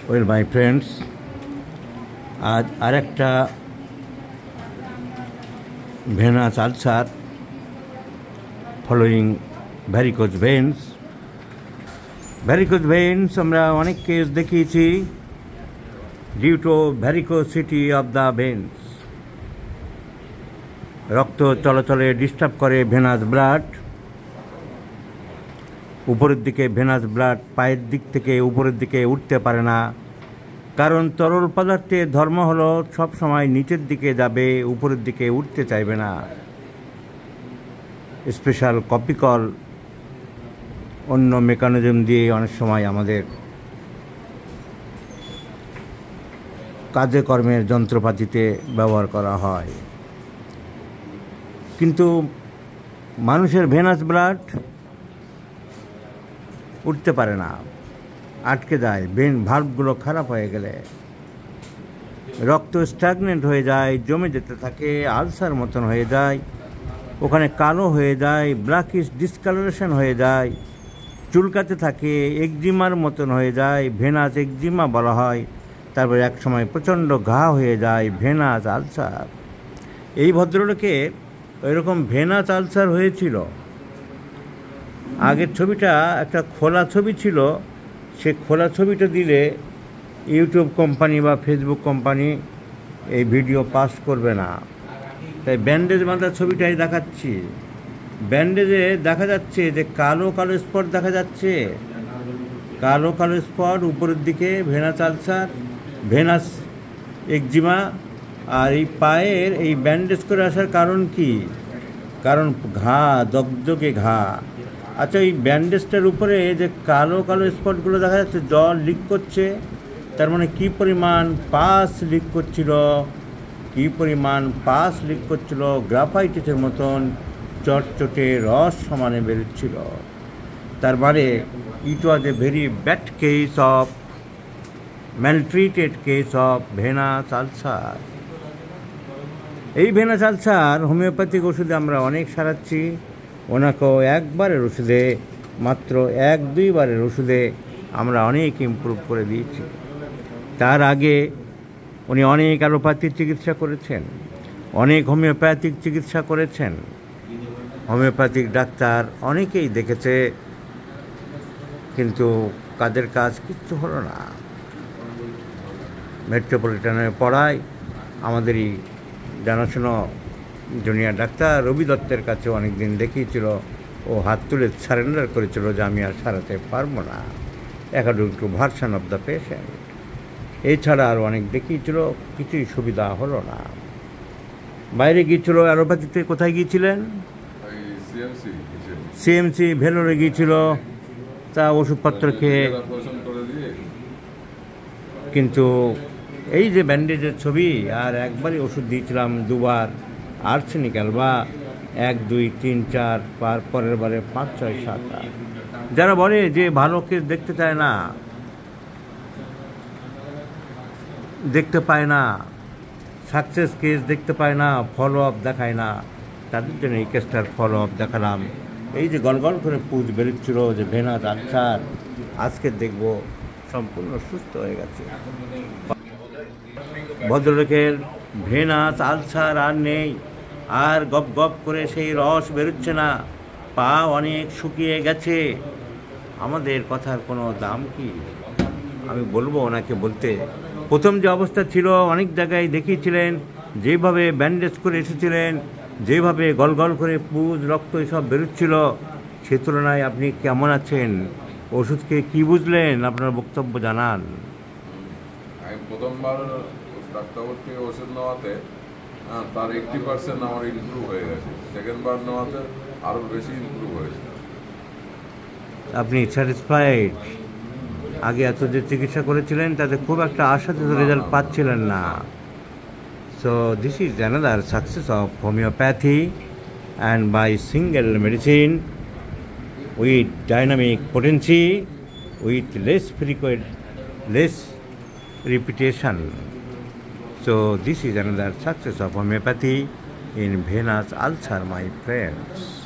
Well my friends, আজ আরেকটা venous ulcer following varicose veins. আমরা অনেক কেস দেখিয়েছি due to varicosity of the veins. রক্ত চলাচলে ডিস্টার্ব করে ভেনাস ব্লাড। উপরের দিকে ভেনাস ব্লাড পায়ের দিক থেকে উপরের দিকে উঠতে পারে না, কারণ তরল পদার্থের ধর্ম হলো সব সময় নিচের দিকে যাবে, উপরের দিকে উঠতে চাইবে না। স্পেশাল কপিকল অন্য মেকানিজম দিয়ে অনেক সময় আমাদের কাজে কর্মের যন্ত্রপাতিতে ব্যবহার করা হয়, কিন্তু মানুষের ভেনাস ব্লাড উঠতে পারে না, আটকে যায়। ভেন ভাল্বগুলো খারাপ হয়ে গেলে রক্ত স্ট্যাগনেন্ট হয়ে যায়, জমে যেতে থাকে, আলসার মতন হয়ে যায়, ওখানে কালো হয়ে যায়, ব্ল্যাকিশ ডিসকালারেশন হয়ে যায়, চুলকাতে থাকে, একজিমার মতন হয়ে যায়, ভেনাস একজিমা বলা হয়। তারপরে এক সময় প্রচণ্ড ঘা হয়ে যায়, ভেনাস আলসার। এই ভদ্রলোকের ওইরকম ভেনাস আলসার হয়েছিল। আগের ছবিটা একটা খোলা ছবি ছিল, সে খোলা ছবিটা দিলে ইউটিউব কোম্পানি বা ফেসবুক কোম্পানি এই ভিডিও পাস করবে না, তাই ব্যান্ডেজ বাঁধা ছবিটাই দেখাচ্ছি। ব্যান্ডেজে দেখা যাচ্ছে যে কালো কালো স্পট দেখা যাচ্ছে, কালো কালো স্পট উপরের দিকে, ভেনাস আলসার, ভেনাস একজিমা। আর এই পায়ের এই ব্যান্ডেজ করে আসার কারণ কি? কারণ ঘা, দগদগে ঘা। আচ্ছা, এই ব্যান্ডেজটার উপরে যে কালো কালো স্পটগুলো দেখা যাচ্ছে, জল লিক করছে, তার মানে কী পরিমাণ পাস লিক করছিল, গ্রাফাইটিসের মতন চটচটে রস সমানে বেরোচ্ছিল। তার মানে it was a very bad case of maltreated case of venous ulcer. এই ভেনাস আলসার হোমিওপ্যাথিক ওষুধে আমরা অনেক সারাচ্ছি। ওনাকেও একবারের ওষুধে, মাত্র 1-2 বারের ওষুধে আমরা অনেক ইমপ্রুভ করে দিয়েছি। তার আগে উনি অনেক অ্যালোপ্যাথিক চিকিৎসা করেছেন, অনেক হোমিওপ্যাথিক চিকিৎসা করেছেন। হোমিওপ্যাথিক ডাক্তার অনেকেই দেখেছে, কিন্তু কাজের কাজ কিচ্ছু হলো না। মেট্রোপলিটনে পড়ায় আমাদেরই জানাশোনা জুনিয়র ডাক্তার রবি দত্তের কাছে অনেক দিন দেখিয়েছিল, ও হাত তুলে সারেন্ডার করেছিল যে আমি আর সারাতে পারবো না, according to version of the patient. এছাড়া আরও অনেক দেখিয়েছিল, কিছুই সুবিধা হলো না। বাইরে গিয়েছিল অ্যালোপ্যাথিতে। কোথায় গিয়েছিলেন? সিএমসি ভেলোরে গিয়েছিল, তা ওষুধপত্র খেয়ে। কিন্তু এই যে ব্যান্ডেজের ছবি, আর একবারই ওষুধ দিয়েছিলাম 2 বার আর্সেনিক অ্যালবা, 1, 2, 3, 4, পরের বারে 5, 6, 7, 8। যারা বলে যে ভালো কেস দেখতে চায় না, দেখতে পায় না, সাকসেস কেস দেখতে পায় না, ফলো আপ দেখায় না, তাদের জন্য এই কেসটার ফলো আপ দেখালাম। এই যে গলগল করে পুজ বেরোচ্ছিল যে ভেনাস আলসার, আজকে দেখব সম্পূর্ণ সুস্থ হয়ে গেছে। ভদ্রলোকের ভেনাস আলসার আর নেই, আর গপ গপ করে সেই রস বেরোচ্ছে না, পা অনেক শুকিয়ে গেছে। আমাদের কথার কোনো দাম কি? আমি বলবো ওনাকে বলতে, প্রথম যে অবস্থা ছিল অনেক জায়গায় দেখিয়েছিলেন, যেভাবে ব্যান্ডেজ করে এসেছিলেন, যেভাবে গলগল করে পুজ, রক্ত এসব বেরোচ্ছিল, সে তুলনায় আপনি কেমন আছেন? ওষুধকে কি বুঝলেন? আপনার বক্তব্য জানান। আমি প্রথমবার ডাক্তারবাবুর থেকে ওষুধ নেওয়াতে তার 80% আমার ইমপ্রুভ হয়ে গেছে, সেকেন্ডবার নেওয়াতে আরও বেশি ইমপ্রুভ হয়েছে। আপনি স্যাটিসফাইড? আগে এত যে চিকিৎসা করেছিলেন তাতে খুব একটা আশাতীত রেজাল্ট পাচ্ছিলেন না। So this is another success of homoeopathy, and by single medicine with dynamic potency, with less frequent, less repetition. So this is another success of homeopathy in venous ulcer, my friends.